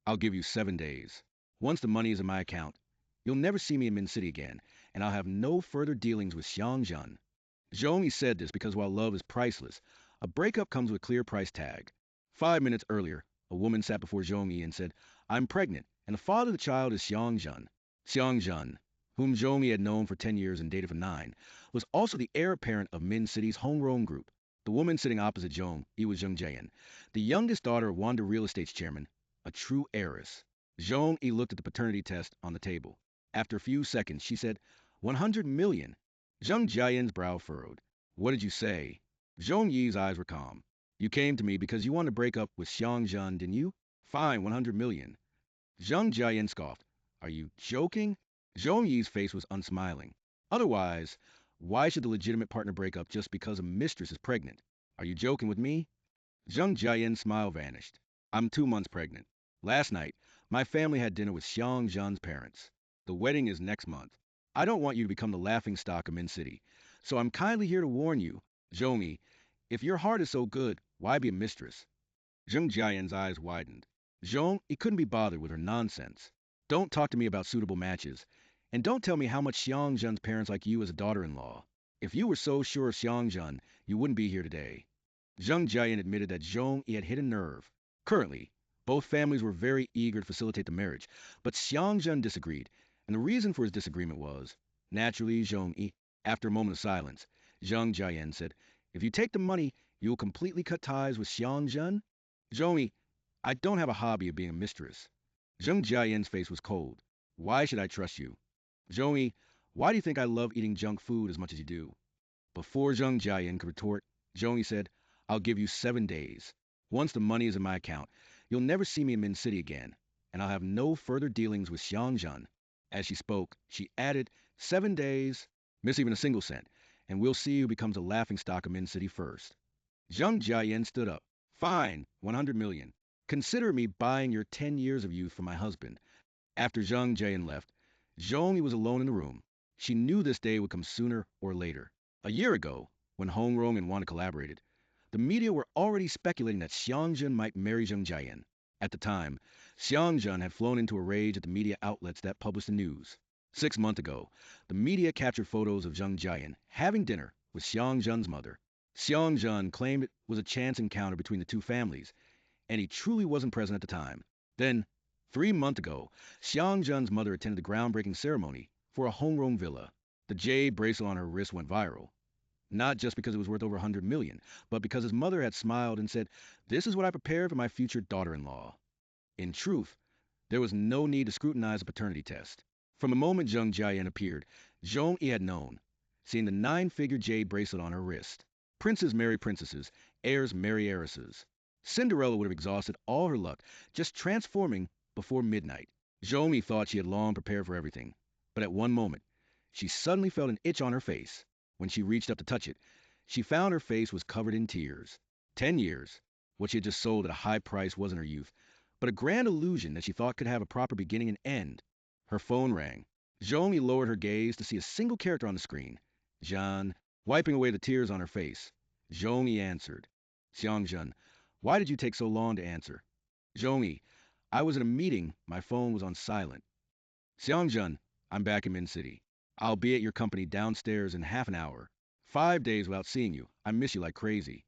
I'll give you 7 days. Once the money is in my account, you'll never see me in Min City again, and I'll have no further dealings with Xiang Zhen. Zhong Yi said this because while love is priceless, a breakup comes with a clear price tag. 5 minutes earlier, a woman sat before Zhong Yi and said, I'm pregnant, and the father of the child is Xiang Zhen. Xiang Zhen, whom Zhong Yi had known for 10 years and dated for 9, was also the heir apparent of Min City's Hongrong Group. The woman sitting opposite Zhong Yi was Zheng Jiayan, the youngest daughter of Wanda Real Estate's chairman, a true heiress. Zhong Yi looked at the paternity test on the table. After a few seconds, she said, 100 million. Zheng Jiayan's brow furrowed. What did you say? Zhong Yi's eyes were calm. You came to me because you wanted to break up with Xiang Zhen, didn't you? Fine, 100 million. Zheng Jiayan scoffed. Are you joking? Zhong Yi's face was unsmiling. Otherwise, why should the legitimate partner break up just because a mistress is pregnant? Are you joking with me? Zheng Jiayan's smile vanished. I'm 2 months pregnant. Last night, my family had dinner with Xiang Zhen's parents. The wedding is next month. I don't want you to become the laughing stock of Min City. So I'm kindly here to warn you, Zhong Yi, if your heart is so good, why be a mistress? Zheng Jiayan's eyes widened. Zhong, he couldn't be bothered with her nonsense. Don't talk to me about suitable matches. And don't tell me how much Xiang Zhen's parents like you as a daughter-in-law. If you were so sure of Xiang Zhen, you wouldn't be here today. Zheng Jiayan admitted that Zhong Yi had hit a nerve. Currently, both families were very eager to facilitate the marriage, but Xiang Zhen disagreed, and the reason for his disagreement was, naturally, Zhong Yi. After a moment of silence, Zheng Jiayan said, if you take the money, you will completely cut ties with Xiang Zhen? Zhong Yi, I don't have a hobby of being a mistress. Zheng Jiayan's face was cold. Why should I trust you? Zhong Yi, why do you think I love eating junk food as much as you do? Before Zheng Jiayan could retort, Zhong Yi said, I'll give you 7 days. Once the money is in my account, you'll never see me in Min City again, and I'll have no further dealings with Xiang Zhen. As she spoke, she added, 7 days, miss even a single cent, and we'll see who becomes a laughingstock of Min City first. Zheng Jiayan stood up. Fine, 100 million. Consider me buying your 10 years of youth from my husband. After Zheng Jiayan left, Zhong Yi was alone in the room. She knew this day would come sooner or later. A year ago, when Hongrong and Wanda collaborated, the media were already speculating that Xiang Zhen might marry Zheng Jiayan. At the time, Xiang Zhen had flown into a rage at the media outlets that published the news. 6 months ago, the media captured photos of Zheng Jiayan having dinner with Xiang Zhen's mother. Xiang Zhen claimed it was a chance encounter between the two families, and he truly wasn't present at the time. Then, 3 months ago, Xiang Zhen's mother attended the groundbreaking ceremony for a Hongrong villa. The jade bracelet on her wrist went viral. Not just because it was worth over 100 million, but because his mother had smiled and said, this is what I prepared for my future daughter-in-law. In truth, there was no need to scrutinize the paternity test. From the moment Zheng Jiayan appeared, Zhong Yi had known, seeing the 9-figure jade bracelet on her wrist. Princes marry princesses, heirs marry heiresses. Cinderella would have exhausted all her luck, just transforming before midnight. Zhong Yi thought she had long prepared for everything, but at one moment, she suddenly felt an itch on her face. When she reached up to touch it, she found her face was covered in tears. 10 years. What she had just sold at a high price wasn't her youth, but a grand illusion that she thought could have a proper beginning and end. Her phone rang. Zhong Yi lowered her gaze to see a single character on the screen. Zhan, wiping away the tears on her face. Zhong Yi answered. Xiang Zhen, why did you take so long to answer? Zhong Yi, I was at a meeting. My phone was on silent. Xiang Zhen, I'm back in Min City. I'll be at your company downstairs in half an hour. 5 days without seeing you. I miss you like crazy.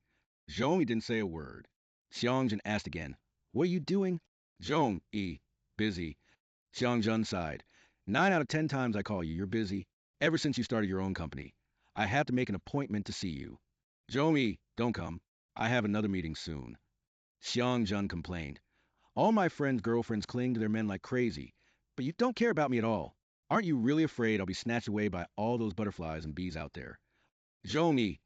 Zhong Yi didn't say a word. Xiang Zhen asked again, what are you doing? Zhong Yi, busy. Xiang Zhen sighed. 9 out of 10 times I call you, you're busy. Ever since you started your own company. I have to make an appointment to see you. Zhong Yi, don't come. I have another meeting soon. Xiang Zhen complained. All my friends' girlfriends cling to their men like crazy, but you don't care about me at all. Aren't you really afraid I'll be snatched away by all those butterflies and bees out there? Zhong Yi,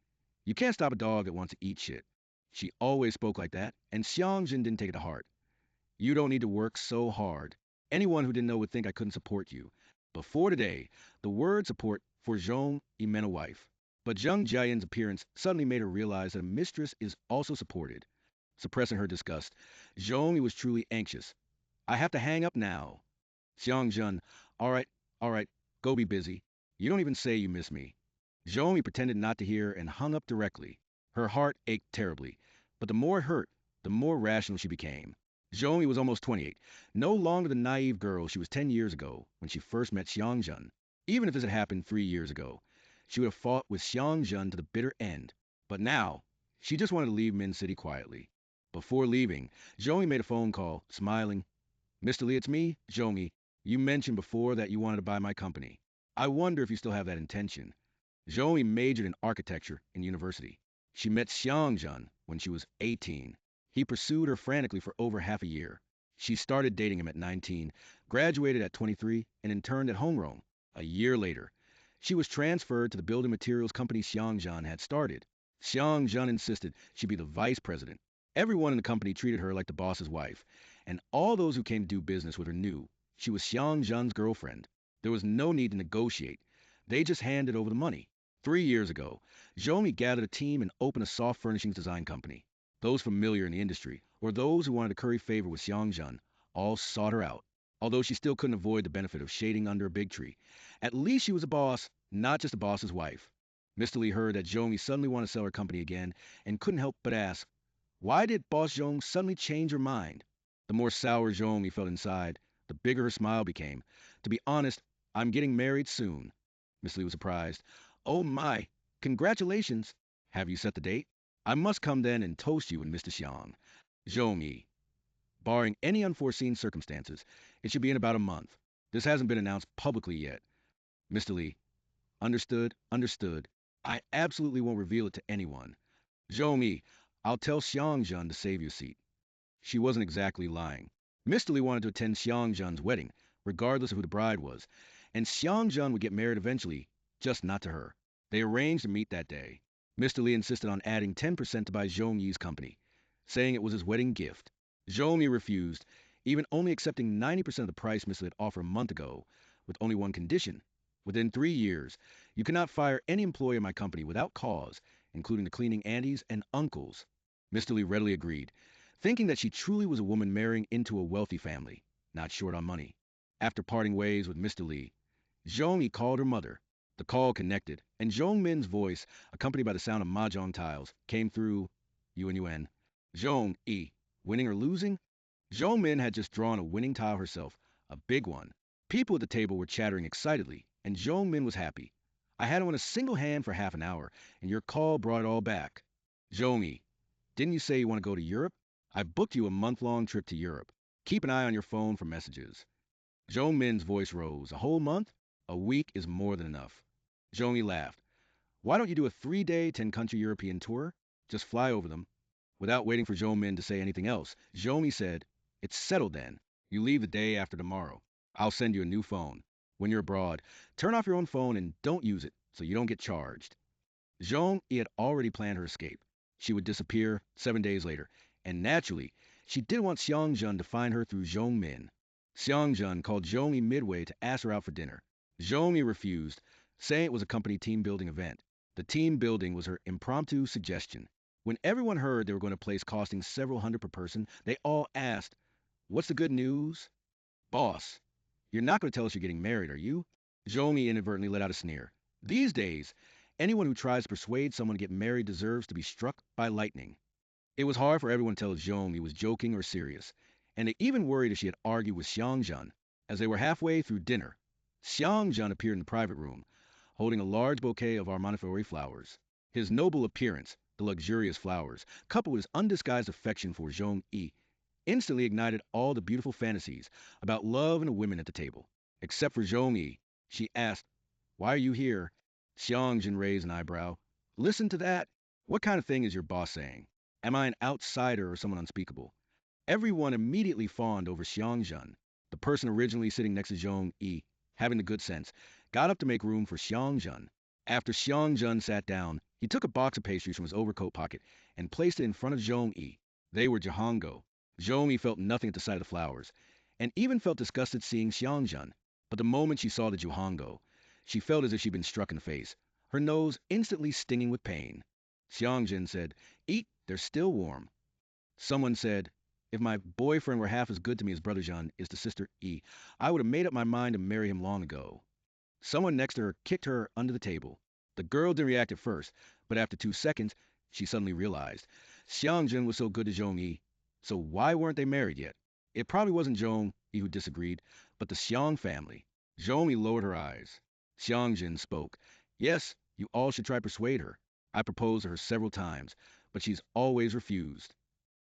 you can't stop a dog that wants to eat shit. She always spoke like that, and Xiang Zhen didn't take it to heart. You don't need to work so hard. Anyone who didn't know would think I couldn't support you. Before today, the word support for Zhong Yi meant a wife. But Zheng Jiayan's appearance suddenly made her realize that a mistress is also supported. Suppressing her disgust, Zhong Yi was truly anxious. I have to hang up now. Xiang Zhen, all right, go be busy. You don't even say you miss me. Zhong Yi pretended not to hear and hung up directly. Her heart ached terribly, but the more it hurt, the more rational she became. Zhong Yi was almost 28, no longer the naive girl she was 10 years ago when she first met Xiang Zhen. Even if this had happened 3 years ago, she would have fought with Xiang Zhen to the bitter end. But now, she just wanted to leave Min City quietly. Before leaving, Zhong Yi made a phone call, smiling. Mr. Lee, it's me, Zhong Yi. You mentioned before that you wanted to buy my company. I wonder if you still have that intention. Zhong Yi majored in architecture in university. She met Xiang Zhen when she was 18. He pursued her frantically for over half a year. She started dating him at 19, graduated at 23, and interned at Hongrong. A year later, she was transferred to the building materials company Xiang Zhen had started. Xiang Zhen insisted she be the vice president. Everyone in the company treated her like the boss's wife, and all those who came to do business with her knew she was Xiang Zhen's girlfriend. There was no need to negotiate. They just handed over the money. 3 years ago, Zhong Yi gathered a team and opened a soft furnishings design company. Those familiar in the industry, or those who wanted to curry favor with Xiang Zhen, all sought her out. Although she still couldn't avoid the benefit of shading under a big tree, at least she was a boss, not just a boss's wife. Mr. Lee heard that Zhong Yi suddenly wanted to sell her company again and couldn't help but ask, why did Boss Zhong suddenly change her mind? The more sour Zhong Yi felt inside, the bigger her smile became. To be honest, I'm getting married soon. Miss Lee was surprised. Oh my, congratulations. Have you set the date? I must come then and toast you and Mr. Xiang. Zhong Yi. Barring any unforeseen circumstances, it should be in about a month. This hasn't been announced publicly yet. Mr. Lee. Understood, understood. I absolutely won't reveal it to anyone. Zhong Yi, I'll tell Xiang Zhen to save your seat. She wasn't exactly lying. Mr. Lee wanted to attend Xiang Zhen's wedding, regardless of who the bride was, and Xiang Zhen would get married eventually, just not to her. They arranged to meet that day. Mr. Lee insisted on adding 10% to buy Zhong Yi's company, saying it was his wedding gift. Zhong Yi refused, even only accepting 90% of the price Mr. Lee had offered a month ago, with only one condition. Within 3 years, you cannot fire any employee in my company without cause, including the cleaning aunties and uncles. Mr. Lee readily agreed, thinking that she truly was a woman marrying into a wealthy family, not short on money. After parting ways with Mr. Lee, Zhong Yi called her mother. The call connected, and Zhong Min's voice, accompanied by the sound of mahjong tiles, came through yuan. Zhong Yi, winning or losing? Zhong Min had just drawn a winning tile herself, a big one. People at the table were chattering excitedly, and Zhong Min was happy. I had it on a single hand for half an hour, and your call brought it all back. Zhong Yi, didn't you say you want to go to Europe? I booked you a month-long trip to Europe. Keep an eye on your phone for messages. Zhong Min's voice rose. A whole month? A week is more than enough. Zhong Yi laughed. Why don't you do a 3-day, 10-country European tour? Just fly over them. Without waiting for Zhong Min to say anything else, Zhong Yi said, it's settled then. You leave the day after tomorrow. I'll send you a new phone. When you're abroad, turn off your own phone and don't use it so you don't get charged. Zhong Yi had already planned her escape. She would disappear 7 days later, and naturally, she didn't want Xiang Zhen to find her through Zhong Min. Xiang Zhen called Zhong Yi midway to ask her out for dinner. Zhong Yi refused, saying it was a company team building event. The team building was her impromptu suggestion. When everyone heard they were going to place costing several hundred per person, they all asked, what's the good news? Boss, you're not going to tell us you're getting married, are you? Zhong Yi inadvertently let out a sneer. These days, anyone who tries to persuade someone to get married deserves to be struck by lightning. It was hard for everyone to tell if Zhong Yi was joking or serious, and they even worried if she had argued with Xiang Zhen. As they were halfway through dinner, Xiang Zhen appeared in the private room, holding a large bouquet of armaniferi flowers. His noble appearance, the luxurious flowers, coupled with his undisguised affection for Zhong Yi, instantly ignited all the beautiful fantasies about love and the women at the table. Except for Zhong Yi, she asked, why are you here? Xiang Zhen raised an eyebrow. Listen to that. What kind of thing is your boss saying? Am I an outsider or someone unspeakable? Everyone immediately fawned over Xiang Zhen. The person originally sitting next to Zhong Yi, having the good sense, got up to make room for Xiang Zhen. After Xiang Zhen sat down, he took a box of pastries from his overcoat pocket and placed it in front of Zhong Yi. They were Jihango. Zhong Yi felt nothing at the sight of the flowers, and even felt disgusted seeing Xiang Zhen. But the moment she saw the Jihango, she felt as if she'd been struck in the face, her nose instantly stinging with pain. Xiang Zhen said, eat, they're still warm. Someone said, if my boyfriend were half as good to me as Brother Zhen is to Sister Yi, I would have made up my mind to marry him long ago. Someone next to her kicked her under the table. The girl didn't react at first, but after 2 seconds, she suddenly realized Xiang Zhen was so good to Zhong Yi, so why weren't they married yet? It probably wasn't Zhong Yi who disagreed, but the Xiang family. Zhong Yi lowered her eyes. Xiang Zhen spoke. Yes, you all should try persuade her. I proposed to her several times, but she's always refused.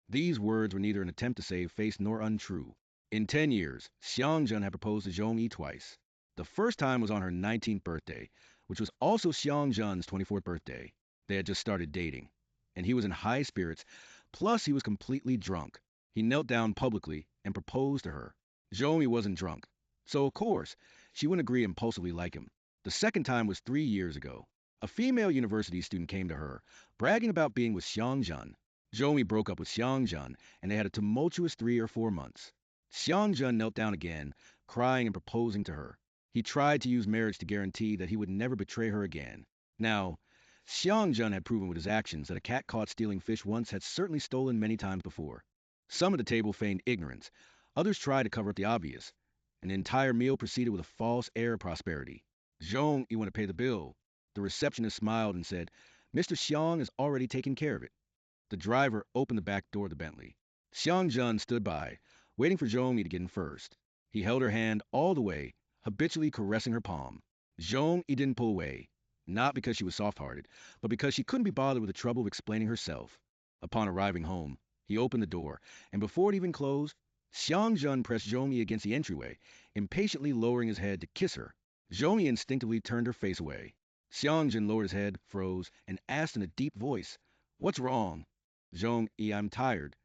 These words were neither an attempt to save face nor untrue. In 10 years, Xiang Zhen had proposed to Zhong Yi twice. The first time was on her 19th birthday, which was also Xiang Zhen's 24th birthday. They had just started dating, and he was in high spirits, plus he was completely drunk. He knelt down publicly and proposed to her. Zhong Yi wasn't drunk, so of course, she wouldn't agree impulsively like him. The second time was 3 years ago. A female university student came to her, bragging about being with Xiang Zhen. Zhong Yi broke up with Xiang Zhen, and they had a tumultuous 3 or 4 months. Xiang Zhen knelt down again, crying and proposing to her. He tried to use marriage to guarantee that he would never betray her again. Now, Xiang Zhen had proven with his actions that a cat caught stealing fish once had certainly stolen many times before. Some at the table feigned ignorance, others tried to cover up the obvious, and the entire meal proceeded with a false air of prosperity. Zhong, you want to pay the bill? The receptionist smiled and said, Mr. Xiang has already taken care of it. The driver opened the back door of the Bentley. Xiang Zhen stood by, waiting for Zhong Yi to get in first. He held her hand all the way, habitually caressing her palm. Zhong Yi didn't pull away, not because she was soft-hearted, but because she couldn't be bothered with the trouble of explaining herself. Upon arriving home, he opened the door, and before it even closed, Xiang Zhen pressed Zhong Yi against the entryway, impatiently lowering his head to kiss her. Zhong Yi instinctively turned her face away. Xiang Zhen lowered his head, froze, and asked in a deep voice, What's wrong? Zhong Yi, I'm tired.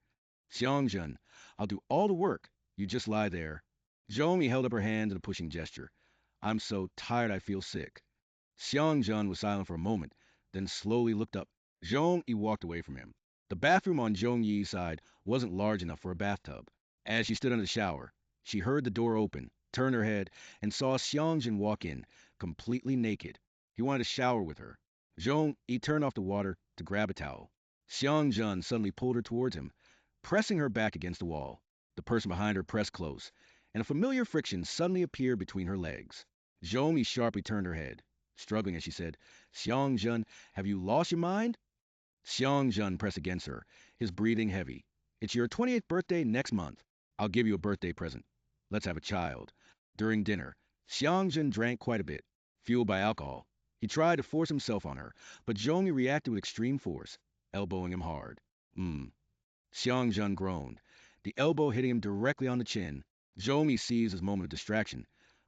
Xiang Zhen, I'll do all the work. You just lie there. Zhong Yi held up her hand in a pushing gesture. I'm so tired I feel sick. Xiang Zhen was silent for a moment, then slowly looked up. Zhong Yi walked away from him. The bathroom on Zhong Yi's side wasn't large enough for a bathtub. As she stood under the shower, she heard the door open, turned her head, and saw Xiang Zhen walk in, completely naked. He wanted to shower with her. Zhong Yi turned off the water to grab a towel. Xiang Zhen suddenly pulled her towards him, pressing her back against the wall. The person behind her pressed close, and a familiar friction suddenly appeared between her legs. Zhong Yi sharply turned her head, struggling as she said, Xiang Zhen, have you lost your mind? Xiang Zhen pressed against her, his breathing heavy. It's your 28th birthday next month. I'll give you a birthday present. Let's have a child. During dinner, Xiang Zhen drank quite a bit, fueled by alcohol. He tried to force himself on her, but Zhong Yi reacted with extreme force, elbowing him hard. Xiang Zhen groaned, the elbow hitting him directly on the chin. Zhong Yi seized his moment of distraction,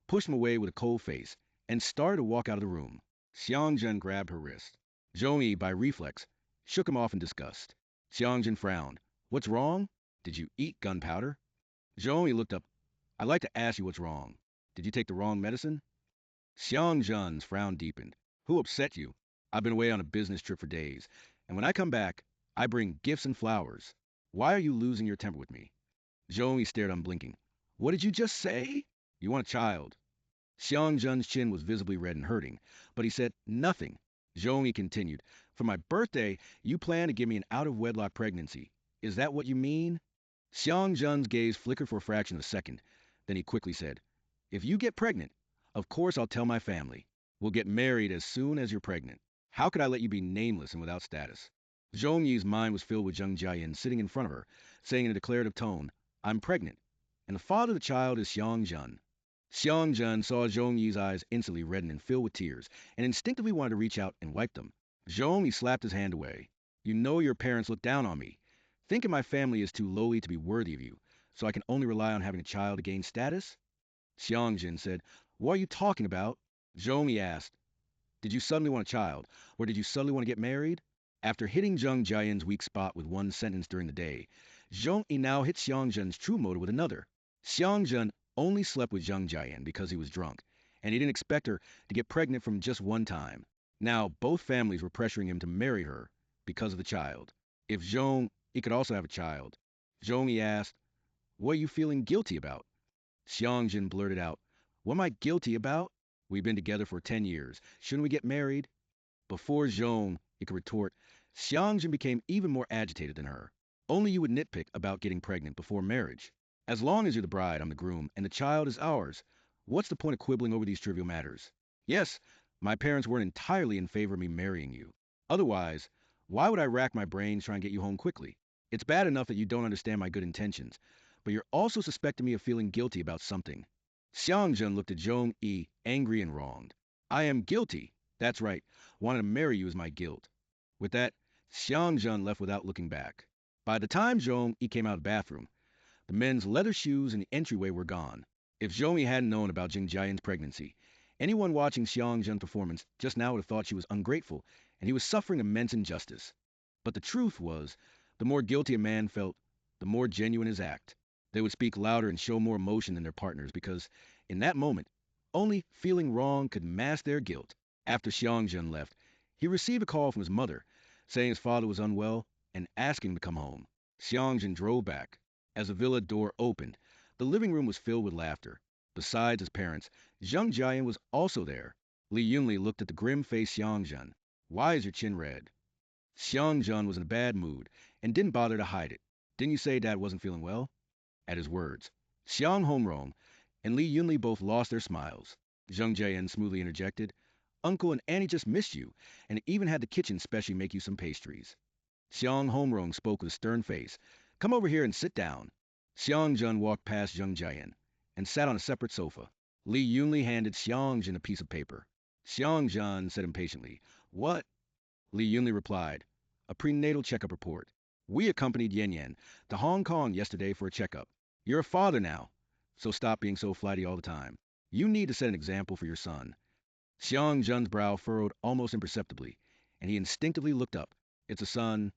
pushed him away with a cold face, and started to walk out of the room. Xiang Zhen grabbed her wrist. Zhong Yi, by reflex, shook him off in disgust. Xiang Zhen frowned. What's wrong? Did you eat gunpowder? Zhong Yi looked up. I'd like to ask you what's wrong. Did you take the wrong medicine? Xiang Zhen's frown deepened. Who upset you? I've been away on a business trip for days, and when I come back, I bring gifts and flowers. Why are you losing your temper with me? Zhong Yi stared unblinking. What did you just say? You want a child. Xiang Zhen's chin was visibly red and hurting, but he said nothing. Zhong Yi continued, For my birthday, you plan to give me an out-of-wedlock pregnancy. Is that what you mean? Xiang Zhen's gaze flickered for a fraction of a second. Then he quickly said, If you get pregnant, of course I'll tell my family. We'll get married as soon as you're pregnant. How could I let you be nameless and without status? Zhong Yi's mind was filled with Zheng Jiayan sitting in front of her, saying in a declarative tone, I'm pregnant, and the father of the child is Xiang Zhen. Xiang Zhen saw Zhong Yi's eyes instantly redden and fill with tears, and instinctively wanted to reach out and wipe them. Zhong Yi slapped his hand away. You know your parents look down on me. Thinking my family is too lowly to be worthy of you, so I can only rely on having a child to gain status? Xiang Zhen said, What are you talking about? Zhong Yi asked, Did you suddenly want a child, or did you suddenly want to get married? After hitting Zheng Jiayan's weak spot with one sentence during the day, Zhong Yi now hit Xiang Zhen's true motive with another. Xiang Zhen only slept with Zheng Jiayan because he was drunk, and he didn't expect her to get pregnant from just one time. Now both families were pressuring him to marry her because of the child. If Zhong Yi could also have a child, Zhong Yi asked, What are you feeling guilty about? Xiang Zhen blurted out, What am I guilty about? We've been together for 10 years. Shouldn't we get married? Before Zhong Yi could retort, Xiang Zhen became even more agitated than her. Only you would nitpick about getting pregnant before marriage. As long as you're the bride, I'm the groom, and the child is ours. What's the point of quibbling over these trivial matters? Yes, my parents weren't entirely in favor of me marrying you. Otherwise, why would I rack my brains trying to get you home quickly? It's bad enough that you don't understand my good intentions, but you're also suspecting me of feeling guilty about something. Xiang Zhen looked at Zhong Yi, angry and wronged. I am guilty. That's right. Wanting to marry you is my guilt. With that, Xiang Zhen left without looking back. By the time Zhong Yi came out of the bathroom, the men's leather shoes in the entryway were gone. If Zhong Yi hadn't known about Zheng Jiayan's pregnancy, anyone watching Xiang Zhen's performance just now would have thought she was ungrateful and he was suffering immense injustice. But the truth was, the more guilty a man felt, the more genuine his act. They would speak louder and show more emotion than their partners because, in that moment, only feeling wrong could mask their guilt. After Xiang Zhen left, he received a call from his mother, saying his father was unwell and asking him to come home. Xiang Zhen drove back. As the villa door opened, the living room was filled with laughter. Besides his parents, Zheng Jiayan was also there. Li Yunli looked at the grim-faced Xiang Zhen. Why is your chin red? Xiang Zhen was in a bad mood and didn't bother to hide it. Didn't you say Dad wasn't feeling well? At his words, Xiang Hongrong and Li Yunli both lost their smiles. Zheng Jiayan smoothly interjected, Uncle and Annie just missed you, and even had the kitchen specially make you some pastries. Xiang Hongrong spoke with a stern face. Come over here and sit down. Xiang Zhen walked past Zheng Jiayan and sat on a separate sofa. Li Yunli handed Xiang Zhen a piece of paper. Xiang Zhen said impatiently, What? Li Yunli replied, A prenatal checkup report. We accompanied Yan Yan to Hong Kong yesterday for a checkup. You're a father now, so stop being so flighty all the time. You need to set an example for your son. Xiang Zhen's brow furrowed almost imperceptibly, and he instinctively looked up. It's a son.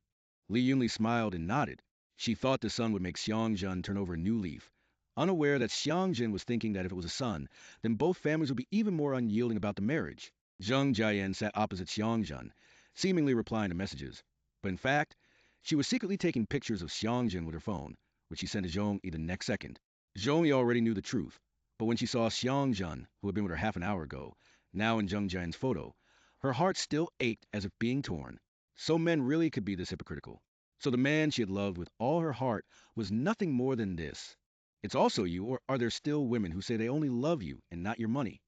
Li Yunli smiled and nodded. She thought the son would make Xiang Zhen turn over a new leaf, unaware that Xiang Zhen was thinking that if it was a son, then both families would be even more unyielding about the marriage. Zheng Jiayan sat opposite Xiang Zhen, seemingly replying to messages. But in fact, she was secretly taking pictures of Xiang Zhen with her phone, which she sent to Zhong Yi the next second. Zhong Yi already knew the truth, but when she saw Xiang Zhen, who had been with her half an hour ago, now in Zheng Jiayan's photo, her heart still ached as if being torn. So men really could be this hypocritical. So the man she had loved with all her heart was nothing more than this. It's also you, or are there still women who say they only love you and not your money?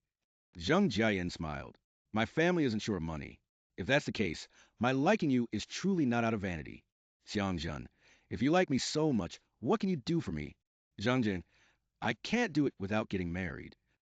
Zheng Jiayan smiled. My family isn't short of money. If that's the case, my liking you is truly not out of vanity. Xiang Zhen, if you like me so much, what can you do for me? Zhang Jin, I can't do it without getting married.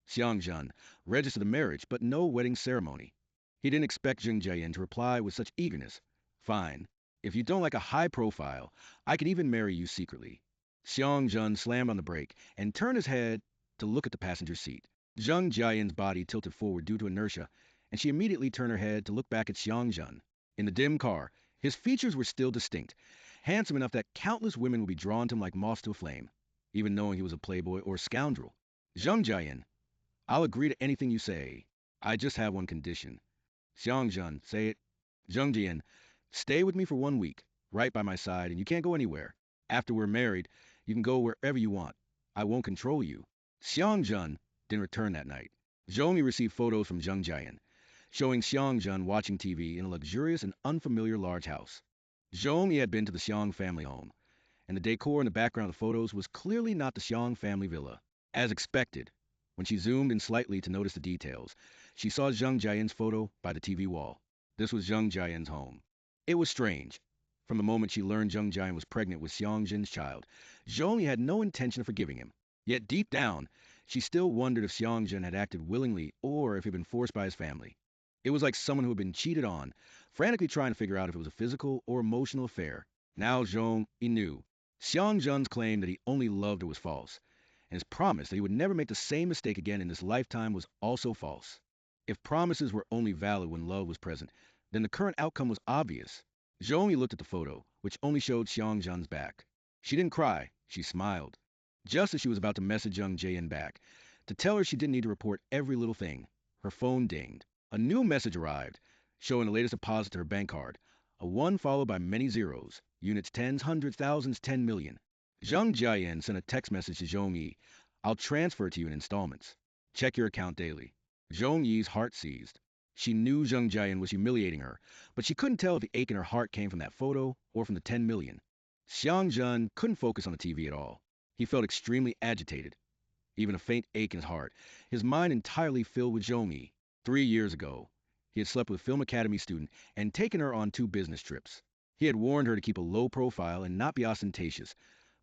Xiang Zhen, register the marriage, but no wedding ceremony. He didn't expect Zheng Jiayan to reply with such eagerness. Fine. If you don't like a high profile, I can even marry you secretly. Xiang Zhen slammed on the brake and turned his head to look at the passenger seat. Zheng Jiayan's body tilted forward due to inertia, and she immediately turned her head to look back at Xiang Zhen. In the dim car, his features were still distinct, handsome enough that countless women would be drawn to him like moths to a flame, even knowing he was a playboy or a scoundrel. Zheng Jiayan, I'll agree to anything you say. I just have one condition. Xiang Zhen, say it. Zheng Jiayan, stay with me for 1 week, right by my side, and you can't go anywhere. After we're married, you can go wherever you want. I won't control you. Xiang Zhen didn't return that night. Zhong Yi received photos from Zheng Jiayan, showing Xiang Zhen watching TV in a luxurious and unfamiliar large house. Zhong Yi had been to the Xiang family home, and the decor in the background of the photos was clearly not the Xiang family villa. As expected, when she zoomed in slightly to notice the details, she saw Zheng Jiayan's photo by the TV wall. This was Zheng Jiayan's home. It was strange. From the moment she learned Zheng Jiayan was pregnant with Xiang Zhen's child, Zhong Yi had no intention of forgiving him. Yet deep down, she still wondered if Xiang Zhen had acted willingly or if he had been forced by his family. It was like someone who had been cheated on, frantically trying to figure out if it was a physical or emotional affair. Now Zhong Yi knew. Xiang Zhen's claim that he only loved her was false, and his promise that he would never make the same mistake again in this lifetime was also false. If promises were only valid when love was present, then the current outcome was obvious. Zhong Yi looked at the photo, which only showed Xiang Zhen's back. She didn't cry, she smiled. Just as she was about to message Zheng Jiayan back, to tell her she didn't need to report every little thing, her phone dinged. A new message arrived, showing the latest deposit to her bank card, a 1 followed by many zeros, units, tens, hundreds, thousands, 10 million. Zheng Jiayan sent a text message to Zhong Yi. I'll transfer it to you in installments. Check your account daily. Zhong Yi's heart seized. She knew Zheng Jiayan was humiliating her, but she couldn't tell if the ache in her heart came from that photo or from the 10 million. Xiang Zhen couldn't focus on the TV at all. He felt extremely agitated, even a faint ache in his heart, his mind entirely filled with Zhong Yi. 3 years ago, he had slept with a film academy student and taken her on 2 business trips. He had warned her to keep a low profile and not be ostentatious,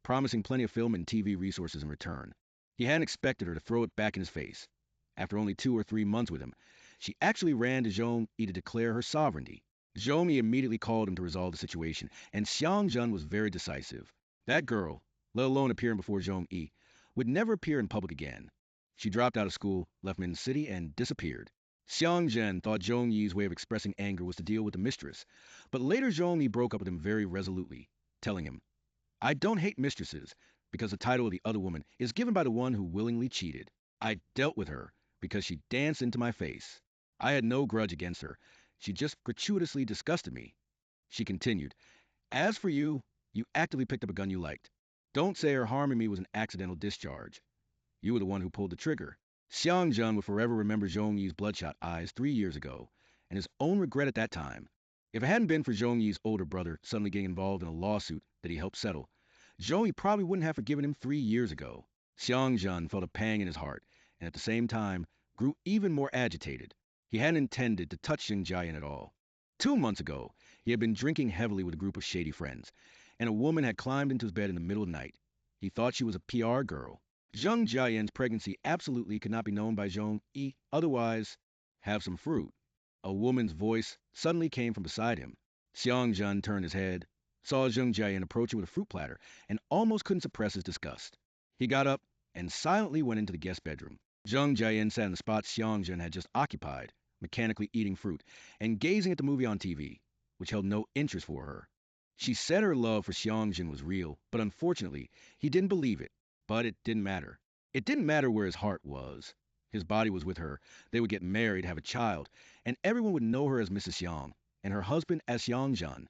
promising plenty of film and TV resources in return. He hadn't expected her to throw it back in his face. After only 2 or 3 months with him, she actually ran to Zhong Yi to declare her sovereignty. Zhong Yi immediately called him to resolve the situation, and Xiang Zhen was very decisive. That girl, let alone appearing before Zhong Yi, would never appear in public again. She dropped out of school, left Min City, and disappeared. Xiang Zhen thought Zhong Yi's way of expressing anger was to deal with the mistress, but later Zhong Yi broke up with him very resolutely, telling him, I don't hate mistresses, because the title of the other woman is given by the one who willingly cheated. I dealt with her because she danced into my face. I had no grudge against her. She just gratuitously disgusted me. She continued, As for you, you actively picked up a gun you liked. Don't say her harming me was an accidental discharge. You were the one who pulled the trigger. Xiang Zhen would forever remember Zhong Yi's bloodshot eyes 3 years ago, and his own regret at that time. If it hadn't been for Zhong Yi's older brother suddenly getting involved in a lawsuit that he helped settle, Zhong Yi probably wouldn't have forgiven him 3 years ago. Xiang Zhen felt a pang in his heart, and at the same time grew even more agitated. He hadn't intended to touch Zheng Jiayan at all. 2 months ago, he had been drinking heavily with a group of shady friends, and a woman had climbed into his bed in the middle of the night. He thought she was a PR girl. Zheng Jiayan's pregnancy absolutely could not be known by Zhong Yi, otherwise, have some fruit. A woman's voice suddenly came from beside him. Xiang Zhen turned his head, saw Zheng Jiayan approaching with a fruit platter, and almost couldn't suppress his disgust. He got up and silently went into the guest bedroom. Zheng Jiayan sat in the spot Xiang Zhen had just occupied, mechanically eating fruit and gazing at the movie on TV, which held no interest for her. She said her love for Xiang Zhen was real, but unfortunately, he didn't believe it. But it didn't matter. It didn't matter where his heart was. His body was with her. They would get married, have a child, and everyone would know her as Mrs. Xiang, and her husband as Xiang Zhen.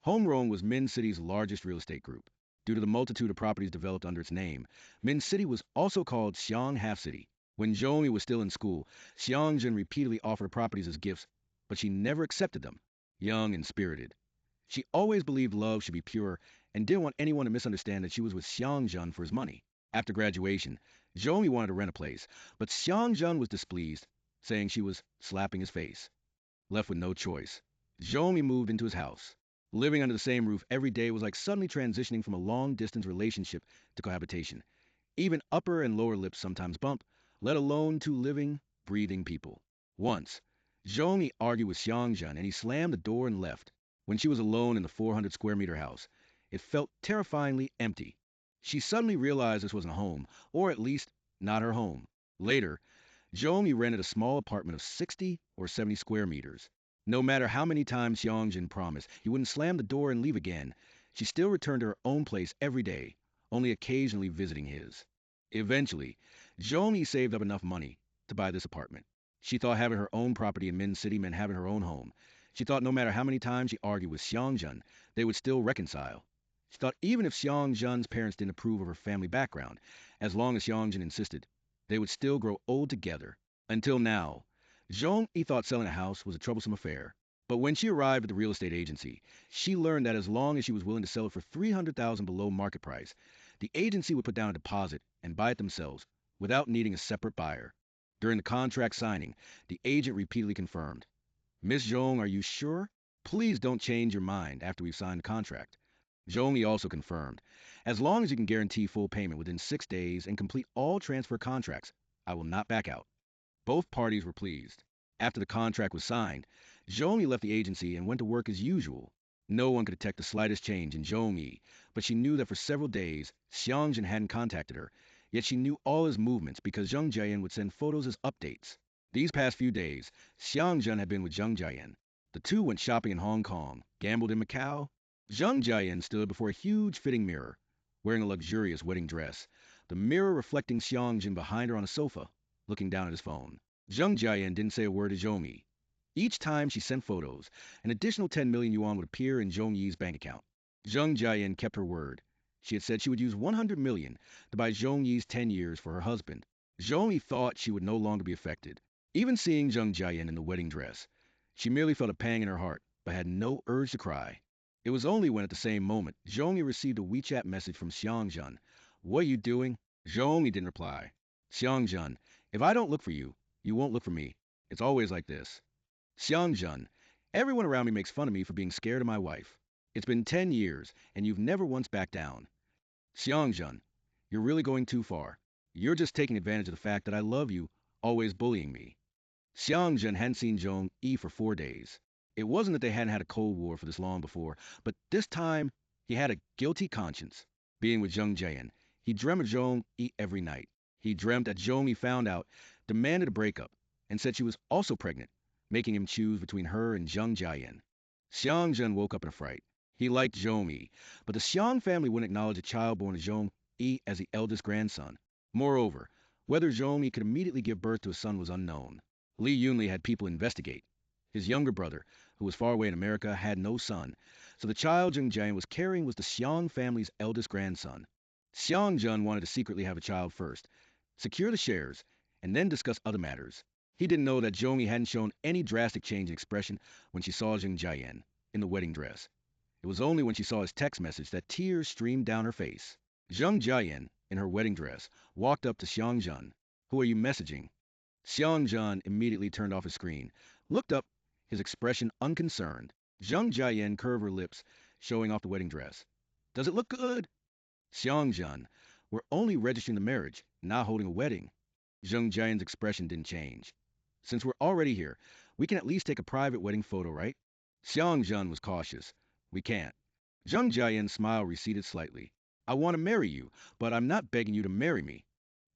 Hongrong was Min City's largest real estate group. Due to the multitude of properties developed under its name, Min City was also called Xiang Half City. When Zhong Yi was still in school, Xiang Zhen repeatedly offered properties as gifts, but she never accepted them. Young and spirited, she always believed love should be pure and didn't want anyone to misunderstand that she was with Xiang Zhen for his money. After graduation, Zhong Yi wanted to rent a place, but Xiang Zhen was displeased, saying she was slapping his face. Left with no choice, Zhong Yi moved into his house. Living under the same roof every day was like suddenly transitioning from a long-distance relationship to cohabitation. Even upper and lower lips sometimes bump, let alone two living, breathing people. Once, Zhong Yi argued with Xiang Zhen and he slammed the door and left. When she was alone in the 400 square meter house, it felt terrifyingly empty. She suddenly realized this wasn't a home, or at least not her home. Later, Zhong Yi rented a small apartment of 60 or 70 square meters. No matter how many times Xiang Jin promised he wouldn't slam the door and leave again, she still returned to her own place every day, only occasionally visiting his. Eventually, Zhong Yi saved up enough money to buy this apartment. She thought having her own property in Min City meant having her own home. She thought no matter how many times she argued with Xiang Zhen, they would still reconcile. She thought even if Xiang Zhen's parents didn't approve of her family background, as long as Xiang Zhen insisted, they would still grow old together. Until now, Zhong Yi thought selling a house was a troublesome affair. But when she arrived at the real estate agency, she learned that as long as she was willing to sell it for $300,000 below market price, the agency would put down a deposit and buy it themselves without needing a separate buyer. During the contract signing, the agent repeatedly confirmed, Miss Zhong, are you sure? Please don't change your mind after we've signed the contract. Zhong Yi also confirmed, as long as you can guarantee full payment within 6 days and complete all transfer contracts, I will not back out. Both parties were pleased. After the contract was signed, Zhong Yi left the agency and went to work as usual. No one could detect the slightest change in Zhong Yi, but she knew that for several days, Xiang Jin hadn't contacted her, yet she knew all his movements because Zheng Jiayan would send photos as updates. These past few days, Xiang Zhen had been with Zheng Jiayan. The two went shopping in Hong Kong, gambled in Macau. Zheng Jiayan stood before a huge fitting mirror, wearing a luxurious wedding dress, the mirror reflecting Xiang Jin behind her on a sofa, looking down at his phone. Zheng Jiayan didn't say a word to Zhong Yi. Each time she sent photos, an additional 10 million yuan would appear in Zhong Yi's bank account. Zheng Jiayan kept her word. She had said she would use 100 million to buy Zhong Yi's 10 years for her husband. Zhong Yi thought she would no longer be affected. Even seeing Zheng Jiayan in the wedding dress, she merely felt a pang in her heart, but had no urge to cry. It was only when at the same moment, Zhong Yi received a WeChat message from Xiang Zhen. What are you doing? Zhong Yi didn't reply. Xiang Zhen, if I don't look for you, you won't look for me. It's always like this. Xiang Zhen, everyone around me makes fun of me for being scared of my wife. It's been 10 years, and you've never once backed down. Xiang Zhen, you're really going too far. You're just taking advantage of the fact that I love you, always bullying me. Xiang Zhen hadn't seen Zhong Yi for 4 days. It wasn't that they hadn't had a Cold War for this long before, but this time he had a guilty conscience. Being with Zheng Jiayan, he dreamt of Zhong Yi every night. He dreamt that Zhong Yi found out, demanded a breakup, and said she was also pregnant, making him choose between her and Zheng Jiayan. Xiang Zhen woke up in a fright. He liked Zhong Yi, but the Xiang family wouldn't acknowledge a child born to Zhong Yi as the eldest grandson. Moreover, whether Zhong Yi could immediately give birth to a son was unknown. Li Yunli had people investigate. His younger brother, who was far away in America, had no son, so the child Zheng Jiayan was carrying was the Xiang family's eldest grandson. Xiang Zhen wanted to secretly have a child first, secure the shares, and then discuss other matters. He didn't know that Zhong Yi hadn't shown any drastic change in expression when she saw Zheng Jiayan in the wedding dress. It was only when she saw his text message that tears streamed down her face. Zheng Jiayan, in her wedding dress, walked up to Xiang Zhen. "Who are you messaging?" Xiang Zhen immediately turned off his screen, looked up, his expression unconcerned. Zheng Jiayan curved her lips, showing off the wedding dress. "Does it look good?" "Xiang Zhen, we're only registering the marriage, not holding a wedding." Zheng Jiayan's expression didn't change. "Since we're already here, we can at least take a private wedding photo, right?" Xiang Zhen was cautious. "We can't." Zheng Jiayan's smile receded slightly. "I want to marry you, but I'm not begging you to marry me."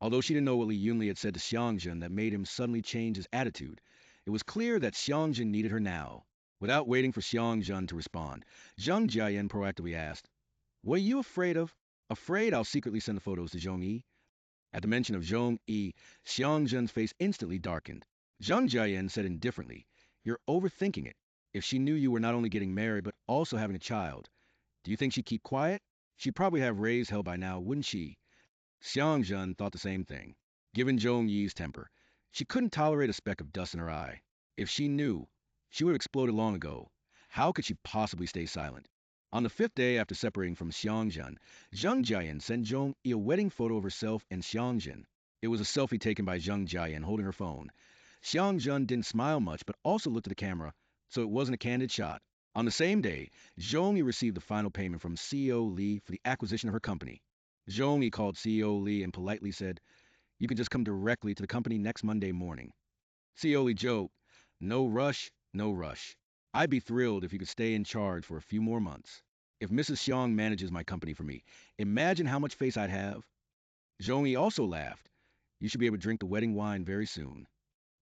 Although she didn't know what Li Yunli had said to Xiangzhen that made him suddenly change his attitude, it was clear that Xiangzhen needed her now. Without waiting for Xiangzhen to respond, Zheng Jiayan proactively asked, "What are you afraid of?" "Afraid I'll secretly send the photos to Zhong Yi." At the mention of Zhong Yi, Xiangzhen's face instantly darkened. Zheng Jiayan said indifferently, "You're overthinking it. If she knew you were not only getting married but also having a child, do you think she'd keep quiet? She'd probably have raised hell by now, wouldn't she?" Xiang Zhen thought the same thing. Given Zhong Yi's temper, she couldn't tolerate a speck of dust in her eye. If she knew, she would have exploded long ago. How could she possibly stay silent? On the 5th day after separating from Xiang Zhen, Zheng Jiayan sent Zhong Yi a wedding photo of herself and Xiang Zhen. It was a selfie taken by Zheng Jiayan holding her phone. Xiang Zhen didn't smile much, but also looked at the camera, so it wasn't a candid shot. On the same day, Zhong Yi received the final payment from CEO Li for the acquisition of her company. Zhong Yi called CEO Li and politely said, "You can just come directly to the company next Monday morning." CEO Li joked, "No rush, no rush. I'd be thrilled if you could stay in charge for a few more months. If Mrs. Xiang manages my company for me, imagine how much face I'd have." Zhong Yi also laughed. "You should be able to drink the wedding wine very soon."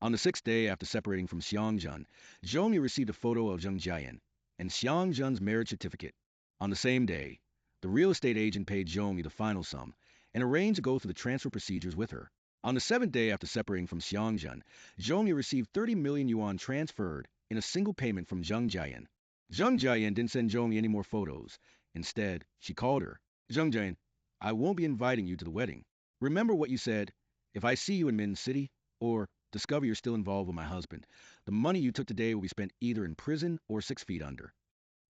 On the 6th day after separating from Xiang Zhen, Zhong Yi received a photo of Zheng Jiayan and Xiang Zhen's marriage certificate. On the same day, the real estate agent paid Zhong Yi the final sum and arranged to go through the transfer procedures with her. On the 7th day after separating from Xiang Zhen, Zhong Yi received 30 million yuan transferred in a single payment from Zheng Jiayan. Zheng Jiayan didn't send Zhong Yi any more photos. Instead, she called her. "Zheng Jiayan, I won't be inviting you to the wedding. Remember what you said, if I see you in Min City, or discover you're still involved with my husband, the money you took today will be spent either in prison or 6 feet under."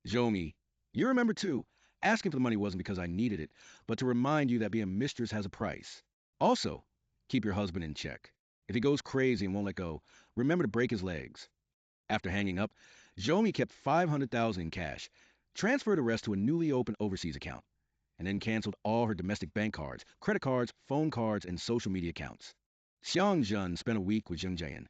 Zhong Yi, you remember too, asking for the money wasn't because I needed it, but to remind you that being a mistress has a price. Also, keep your husband in check. If he goes crazy and won't let go, remember to break his legs. After hanging up, Zhong Yi kept 500,000 in cash, transferred the rest to a newly opened overseas account, and then canceled all her domestic bank cards, credit cards, phone cards, and social media accounts. Xiang Zhen spent a week with Zheng Jiayan,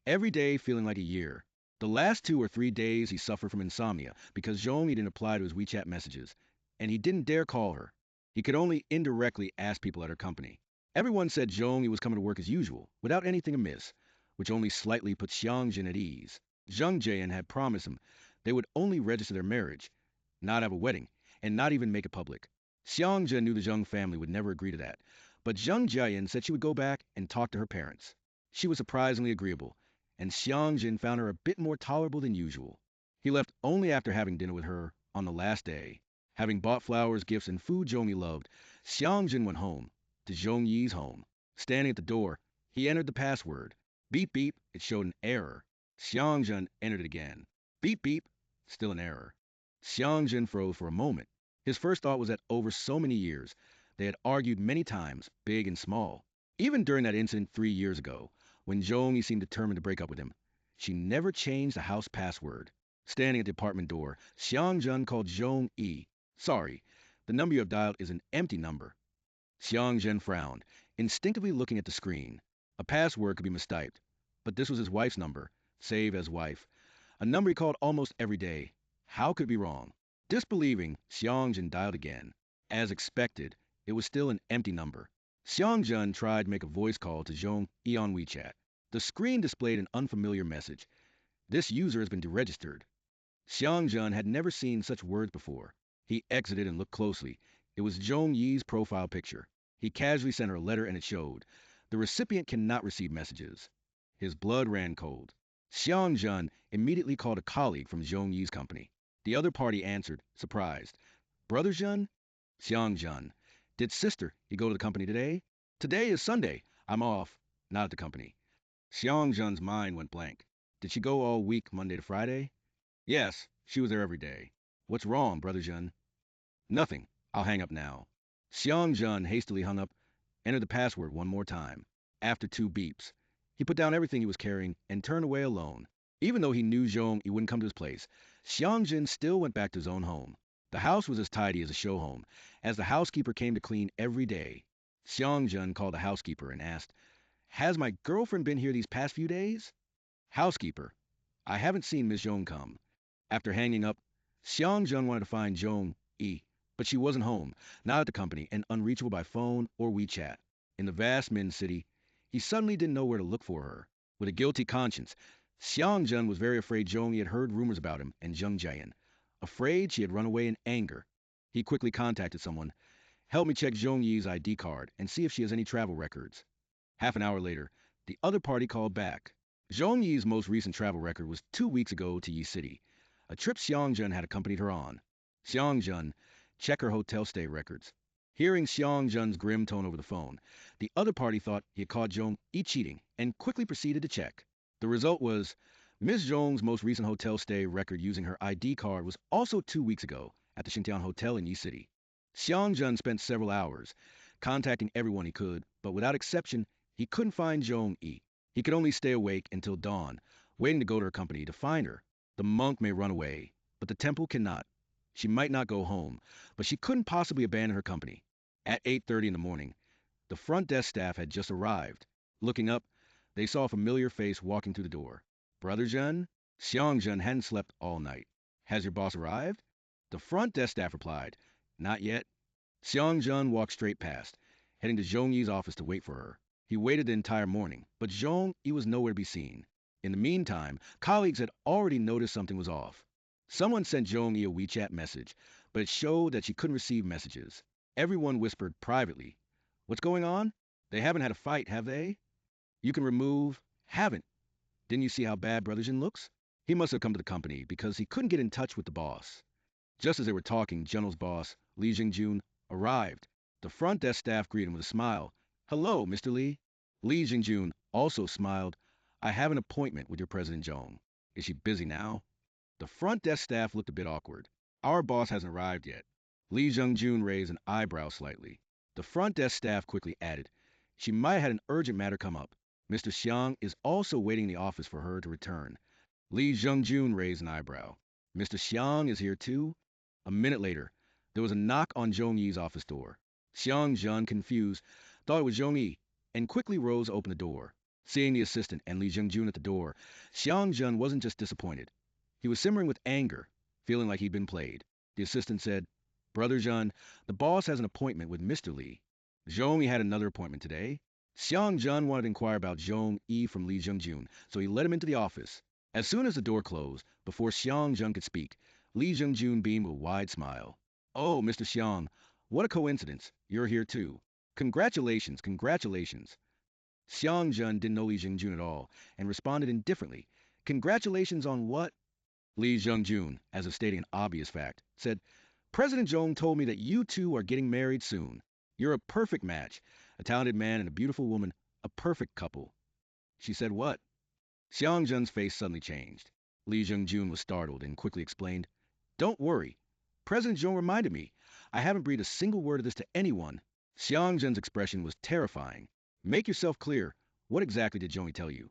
every day feeling like a year. The last 2 or 3 days he suffered from insomnia because Zhong didn't reply to his WeChat messages, and he didn't dare call her. He could only indirectly ask people at her company. Everyone said Zhong was coming to work as usual, without anything amiss, which only slightly put Xiang at ease. Zheng Jiayan had promised him they would only register their marriage, not have a wedding, and not even make it public. Xiang knew the Zheng family would never agree to that, but Zheng Jiayan said she would go back and talk to her parents. She was surprisingly agreeable, and Xiang found her a bit more tolerable than usual. He left only after having dinner with her on the last day. Having bought flowers, gifts, and food Zhong Yi loved, Xiang went home, to Zhong Yi's home. Standing at the door, he entered the password. Beep beep, it showed an error. Xiang entered it again. Beep beep, still an error. Xiang froze for a moment. His first thought was that over so many years, they had argued many times, big and small. Even during that incident 3 years ago, when Zhong Yi seemed determined to break up with him, she never changed the house password. Standing at the apartment door, Xiang called Zhong Yi. "Sorry, The number you have dialed is an empty number. Xiang Zhen frowned, instinctively looking at the screen. A password could be mistyped, but this was his wife's number, save as wife. A number he called almost every day. How could it be wrong? Disbelieving, Xiang Zhen dialed again. As expected, it was still an empty number. Xiang Zhen tried to make a voice call to Zhong Yi on WeChat. The screen displayed an unfamiliar message. This user has been deregistered. Xiang Zhen had never seen such words before. He exited and looked closely. It was Zhong Yi's profile picture. He casually sent her a letter and it showed. The recipient cannot receive messages. His blood ran cold. Xiang Zhen immediately called a colleague from Zhong Yi's company. The other party answered, surprised. Brother Zhen? Xiang Zhen. Did sister, you go to the company today? Today is Sunday. I'm off. Not at the company. Xiang Zhen's mind went blank. Did she go all week, Monday to Friday? Yes, she was there every day. What's wrong, Brother Zhen? Nothing. I'll hang up now. Xiang Zhen hastily hung up, entered the password one more time. After 2 beeps, he put down everything he was carrying and turned away alone. Even though he knew Zhong he wouldn't come to his place, Xiang Zhen still went back to his own home. The house was as tidy as a show home, as the housekeeper came to clean every day. Xiang Zhen called the housekeeper and asked, Has my girlfriend been here these past few days? Housekeeper, I haven't seen Miss Zhong come. After hanging up, Xiang Zhen wanted to find Zhong Yi, but she wasn't home, not at the company, and unreachable by phone or WeChat. In the vast Min city, he suddenly didn't know where to look for her. With a guilty conscience, Xiang Zhen was very afraid Zhong Yi had heard rumors about him and Zheng Jiayan. Afraid she had run away in anger. He quickly contacted someone. Help me check Zhong Yi's ID card and see if she has any travel records. Half an hour later, the other party called back. Zhong Yi's most recent travel record was 2 weeks ago to Yi City, a trip Xiang Zhen had accompanied her on. Xiang Zhen, check her hotel stay records. Hearing Xiang Zhen's grim tone over the phone, the other party thought he had caught Zhong Yi cheating and quickly proceeded to check. The result was Miss Zhong's most recent hotel stay record using her ID card was also 2 weeks ago at the Xintian Hotel in Yi City. Xiang Zhen spent several hours contacting everyone he could, but without exception, he couldn't find Zhong Yi. He could only stay awake until dawn, waiting to go to her company to find her. The monk may run away, but the temple cannot. She might not go home, but she couldn't possibly abandon her company. At 8:30 in the morning, the front desk staff had just arrived. Looking up, they saw a familiar face walking through the door. Brother Zhen? Xiang Zhen hadn't slept all night. Has your boss arrived? The front desk staff replied, Not yet. Xiang Zhen walked straight past, heading to Zhong Yi's office to wait for her. He waited the entire morning, but Zhong Yi was nowhere to be seen. In the meantime, colleagues had already noticed something was off. Someone sent Zhong Yi a WeChat message, but it showed that she couldn't receive messages. Everyone whispered privately, What's going on? They haven't had a fight, have they? You can remove haven't. Didn't you see how bad Brother Jin looks? He must have come to the company because he couldn't get in touch with the boss. Just as they were talking, General's boss, Li Jingjun, arrived. The front desk staff greeted him with a smile. Hello, Mr. Li. Li Jingjun also smiled. I have an appointment with your President Zhong. Is she busy now? The front desk staff looked a bit awkward. Our boss hasn't arrived yet. Li Jingjun raised an eyebrow slightly. The front desk staff quickly added, She might have had an urgent matter come up. Mr. Xiang is also waiting in the office for her to return. Li Jingjun raised an eyebrow. Mr. Xiang is here too? A minute later, there was a knock on Zhong Yi's office door. Xiang Zhen, confused, thought it was Zhong Yi, and quickly rose to open the door. Seeing the assistant and Li Jingjun at the door, Xiang Zhen wasn't just disappointed. He was simmering with anger, feeling like he'd been played. The assistant said, Brother Zhen, the boss has an appointment with Mr. Li. Zhong Yi had another appointment today. Xiang Zhen wanted to inquire about Zhong Yi from Li Jingjun, so he let him into the office. As soon as the door closed, before Xiang Zhen could speak, Li Jingjun beamed with a wide smile. Oh, Mr. Xiang, what a coincidence. You're here too. Congratulations, congratulations. Xiang Zhen didn't know Li Jingjun at all, and responded indifferently. Congratulations on what? Li Jingjun, as if stating an obvious fact, said, President Zhong told me that you two are getting married soon. You're a perfect match. A talented man and a beautiful woman. A perfect couple. She said what? Xiang Zhen's face suddenly changed. Li Jingjun was startled and quickly explained, Don't worry. President Zhong reminded me. I haven't breathed a single word of this to anyone. Xiang Zhen's expression was terrifying. Make yourself clear. What exactly did Zhong Yi tell you?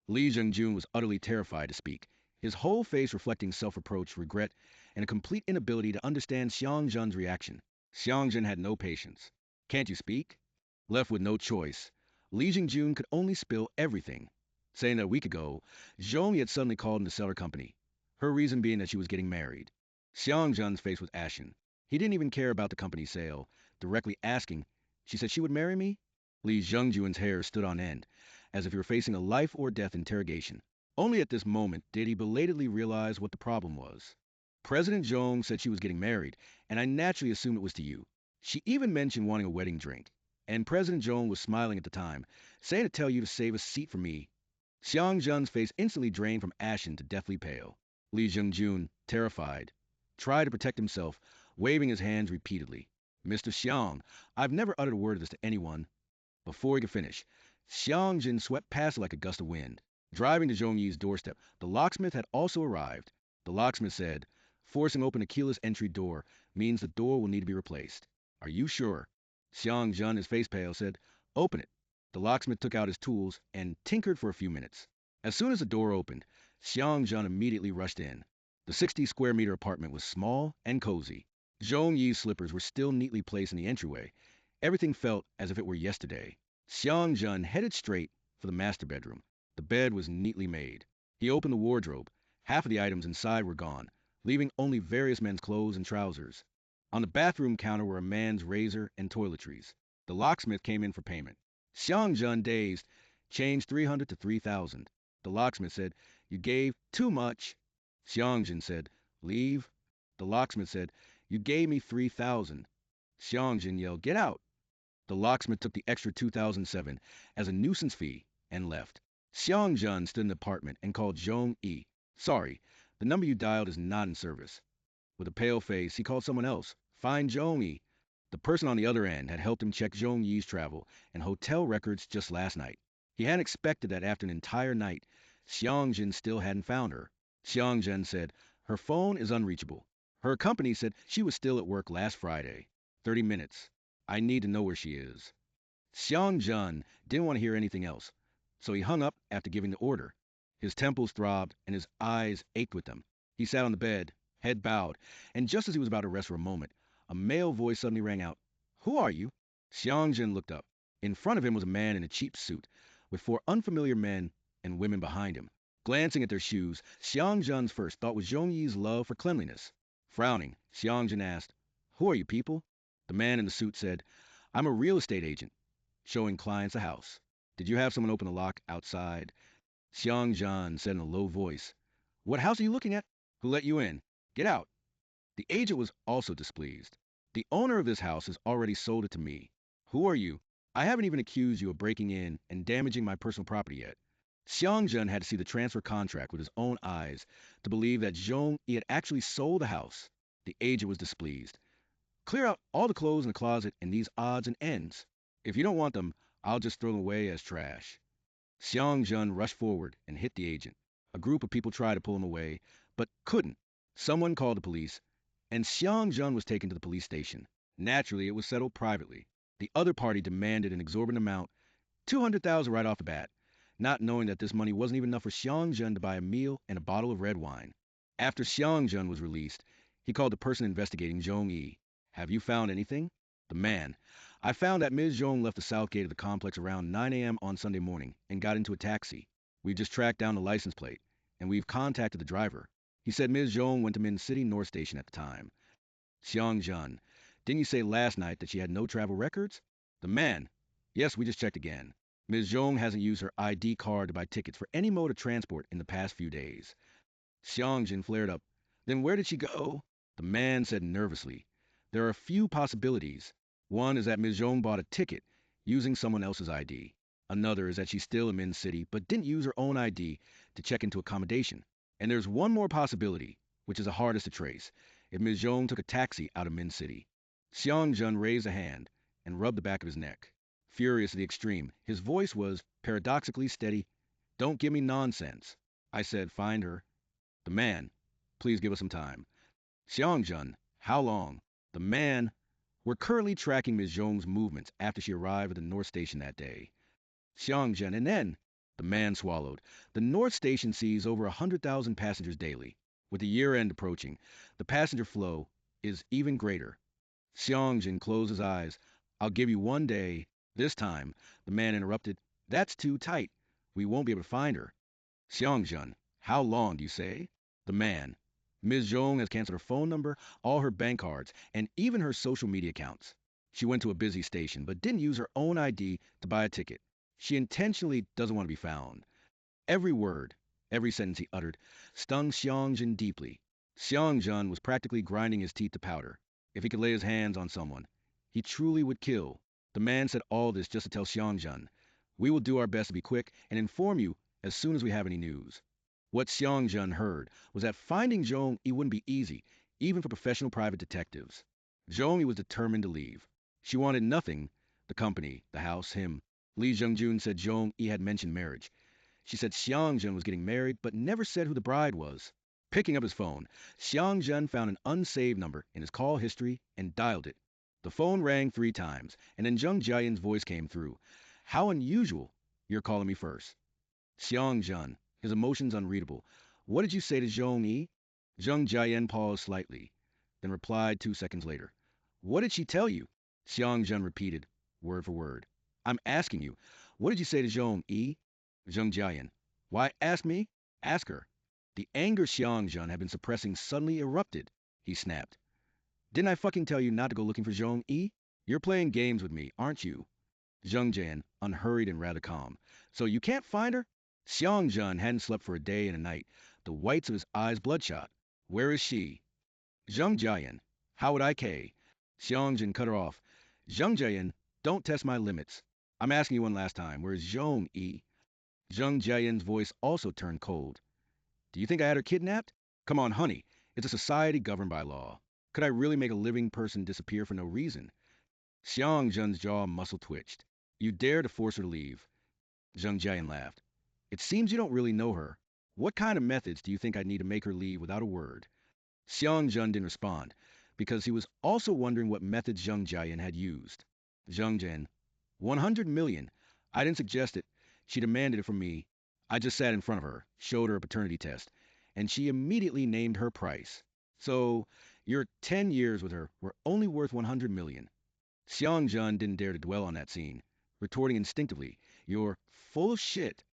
Li Jingjun was utterly terrified to speak, his whole face reflecting self-reproach, regret, and a complete inability to understand Xiang Zhen's reaction. Xiang Zhen had no patience. Can't you speak? Left with no choice, Li Jingjun could only spill everything, saying that a week ago, Zhong Yi had suddenly called in to sell her company, her reason being that she was getting married. Xiang Zhen's face was ashen. He didn't even care about the company sale, directly asking, "She said she would marry me?" Li Zhengjuan's hair stood on end, as if he were facing a life or death interrogation. Only at this moment did he belatedly realize what the problem was. President Zhong said she was getting married, and I naturally assumed it was to you. She even mentioned wanting a wedding drink. And President Zhong was smiling at the time, saying to tell you to save a seat for me. Xiang Zhen's face instantly drained from ashen to deathly pale. Li Zhengjun, terrified, tried to protect himself, waving his hands repeatedly. "Mr. Xiang, I've never uttered a word of this to anyone." Before he could finish, Xiang Jin swept past like a gust of wind. Driving to Zhong Yi's doorstep, the locksmith had also arrived. The locksmith said, "Forcing open a keyless entry door means the door will need to be replaced. Are you sure?" Xiang Jun, his face pale, said, "Open it." The locksmith took out his tools and tinkered for a few minutes. As soon as the door opened, Xiang Jun immediately rushed in. The 60-square-meter apartment was small and cozy. Zhong Yi's slippers were still neatly placed in the entryway. Everything felt as if it were yesterday. Xiang Jun headed straight for the master bedroom. The bed was neatly made. He opened the wardrobe. Half of the items inside were gone, leaving only various men's clothes and trousers. On the bathroom counter were a man's razor and toiletries. The locksmith came in for payment. Xiang Jun, dazed, changed 300 to 3,000. The locksmith said, "You gave too much." Xiang Jun said, "Leave." The locksmith said, "You gave me 3,000." Xiang Jun yelled, "Get out." The locksmith took the extra 2007 as a nuisance fee and left. Xiang Zhen stood in the apartment and called Zhong Yi. "Sorry, the number you dialed is not in service." With a pale face, he called someone else. "Find Zhong Yi." The person on the other end had helped him check Zhong Yi's travel and hotel records just last night. He hadn't expected that after an entire night, Xiang Zhen still hadn't found her. Xiang Zhen said, "Her phone is unreachable. Her company said she was still at work last Friday. 30 minutes. I need to know where she is." Xiang Zhen didn't want to hear anything else, so he hung up after giving the order. His temples throbbed and his eyes ached with them. He sat on the bed, head bowed, and just as he was about to rest for a moment, a male voice suddenly rang out. "Who are you?" Xiang Zhen looked up. In front of him was a man in a cheap suit, with four unfamiliar men and women behind him. Glancing at their shoes, Xiang Zhen's first thought was Zhong Yi's love for cleanliness. Frowning, Xiang Zhen asked, "Who are you people?" The man in the suit said, "I'm a real estate agent, showing clients a house. Did you have someone open the lock outside?" Xiang Zhan said in a low voice, "What house are you looking at? Who let you in? Get out." The agent was also displeased. "The owner of this house has already sold it to me. Who are you? I haven't even accused you of breaking in and damaging my personal property yet." Xiang Zhen had to see the transfer contract with his own eyes to believe that Zhong Yi had actually sold the house. The agent was displeased. "Clear out all the clothes in the closet and these odds and ends. If you don't want them, I'll just throw them away as trash." Xiang Zhen rushed forward and hit the agent. A group of people tried to pull him away, but couldn't. Someone called the police, and Xiang Zhen was taken to the police station. Naturally, it was settled privately. The other party demanded an exorbitant amount, 200,000 right off the bat, not knowing that this money wasn't even enough for Xiang Zhen to buy a meal and a bottle of red wine. After Xiang Zhen was released, he called the person investigating Zhong Yi. "Have you found anything?" The man, "I found that Ms. Zhong left the south gate of the complex around 9 a.m. on Sunday morning and got into a taxi. We've just tracked down the license plate, and we've contacted the driver. He said Ms. Zhong went to Min City North Station at the time." Xiang Zhen, "Didn't you say last night that she had no travel records?" The man, "Yes, we just checked again. Ms. Zhong hasn't used her ID card to buy tickets for any mode of transport in the past few days." Xiang Jin flared up. "Then where did she go?" The man said nervously, "There are a few possibilities. One is that Ms. Zhong bought a ticket using someone else's ID. Another is that she's still in Min City but didn't use her own ID to check into accommodation. And there's one more possibility, which is the hardest to trace, if Ms. Zhong took a taxi out of Min City." Xiang Jun raised a hand and rubbed the back of his neck. Furious to the extreme, his voice was paradoxically steady. "Don't give me nonsense. I said find her." The man, "Please give us some time." Xiang Jun, "How long?" The man, "We're currently tracking Ms. Zhong's movements after she arrived at the North Station that day." Xiang Jun, "And then?" The man swallowed. "The North Station sees over 100,000 passengers daily. With the year end approaching, the passenger flow is even greater. Xiang Zhen closed his eyes. I'll give you 1 day. This time, the man interrupted. That's too tight. We won't be able to find her. Xiang Zhen, how long do you say? The man. Ms. Zhong has canceled her phone number, all her bank cards, and even her social media accounts. She went to a busy station, but didn't use her own ID to buy a ticket. She intentionally doesn't want to be found. Every word, every sentence he uttered, stung Xiangjin deeply. Xiangjin was practically grinding his teeth to powder. If he could lay his hands on someone, he truly would kill. The man said all this just to tell Xiangjin, we will do our best to be quick and inform you as soon as we have any news. What Xiangjin heard was that finding Zhong Yi wouldn't be easy, even for professional private detectives. Zhong Yi was determined to leave. She wanted nothing, the company, the house, him. Li Zhengjun said Zhong Yi had mentioned marriage. She said Xiang Zhen was getting married, but never said who the bride was. Picking up his phone, Xiang Zhen found an unsaved number in his call history and dialed it. The phone rang 3 times, and then Zheng Jiayan's voice came through. How unusual. You're calling me first. Xiang Zhen, his emotions unreadable. What did you say to Zhong Yi? Zheng Jiayan paused slightly, then replied 2 seconds later. What did she tell you? Xiang Zhen repeated, word for word. I'm asking you, what did you say to Zhong Yi? Zheng Jiayan. Why ask me? Ask her. The anger Xiang Zhen had been suppressing suddenly erupted. He snapped. Didn't I fucking tell you not to go looking for Zhong Yi? You're playing games with me, aren't you? Zheng Jian, unhurried and rather calm. So you can't find her? Xiang Zhen hadn't slept for a day and a night, the whites of his eyes bloodshot. Where is she? Zheng Jiayan. How would I K? Xiang Zhen cut her off. Zheng Jiayan, don't test my limits. I'm asking you one last time. Where is Zhong Yi? Zheng Jiayan's voice also turned cold. Do you think I had her kidnapped? Come on, honey. It's a society governed by law. Could I really make a living person disappear for no reason? Xiang Zhen's jaw muscle twitched. You dare to force her to leave? Zheng Jiayan laughed. It seems you don't really know her. What kind of methods do you think I'd need to make her leave without a word? Xiang Zhen didn't respond, because he was also wondering what methods Zheng Jiayan had used. Zheng Jian, 100 million. I didn't suggest it. She demanded it from me. I just sat in front of her, showed her a paternity test, and she immediately named her price. So, your 10 years with her were only worth 100 million. Xiang Zhen didn't dare to dwell on that scene, retorting instinctively, you're full of shit.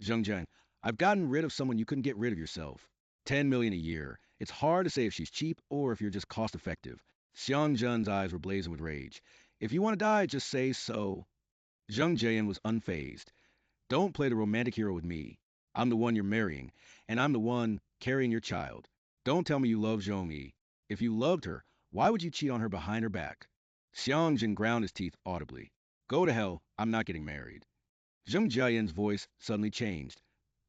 Zheng Jian, I've gotten rid of someone you couldn't get rid of yourself. 10 million a year. It's hard to say if she's cheap or if you're just cost effective. Xiang Zhen's eyes were blazing with rage. If you want to die, just say so. Zheng Jiayan was unfazed. Don't play the romantic hero with me. I'm the one you're marrying, and I'm the one carrying your child. Don't tell me you love Zhong Yi. If you loved her, why would you cheat on her behind her back? Xiang Jin ground his teeth audibly. Go to hell, I'm not getting married. Zheng Jiayan's voice suddenly changed.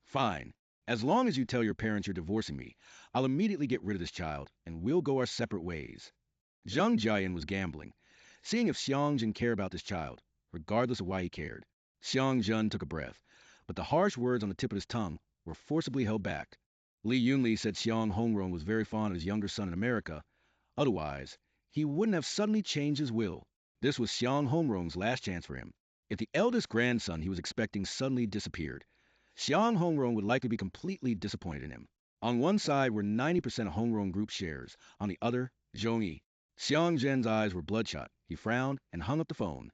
Fine. As long as you tell your parents you're divorcing me, I'll immediately get rid of this child, and we'll go our separate ways. Zheng Jiayan was gambling, seeing if Xiang Jin cared about this child, regardless of why he cared. Xiang Jun took a breath, but the harsh words on the tip of his tongue were forcibly held back. Li Yunli said Xiang Hongrong was very fond of his younger son in America. Otherwise, he wouldn't have suddenly changed his will. This was Xiang Hongrong's last chance for him. If the eldest grandson he was expecting suddenly disappeared, Xiang Hongrong would likely be completely disappointed in him. On one side were 90% of Hongrong Group shares, on the other, Zhong Yi. Xiang Zhen's eyes were bloodshot. He frowned and hung up the phone.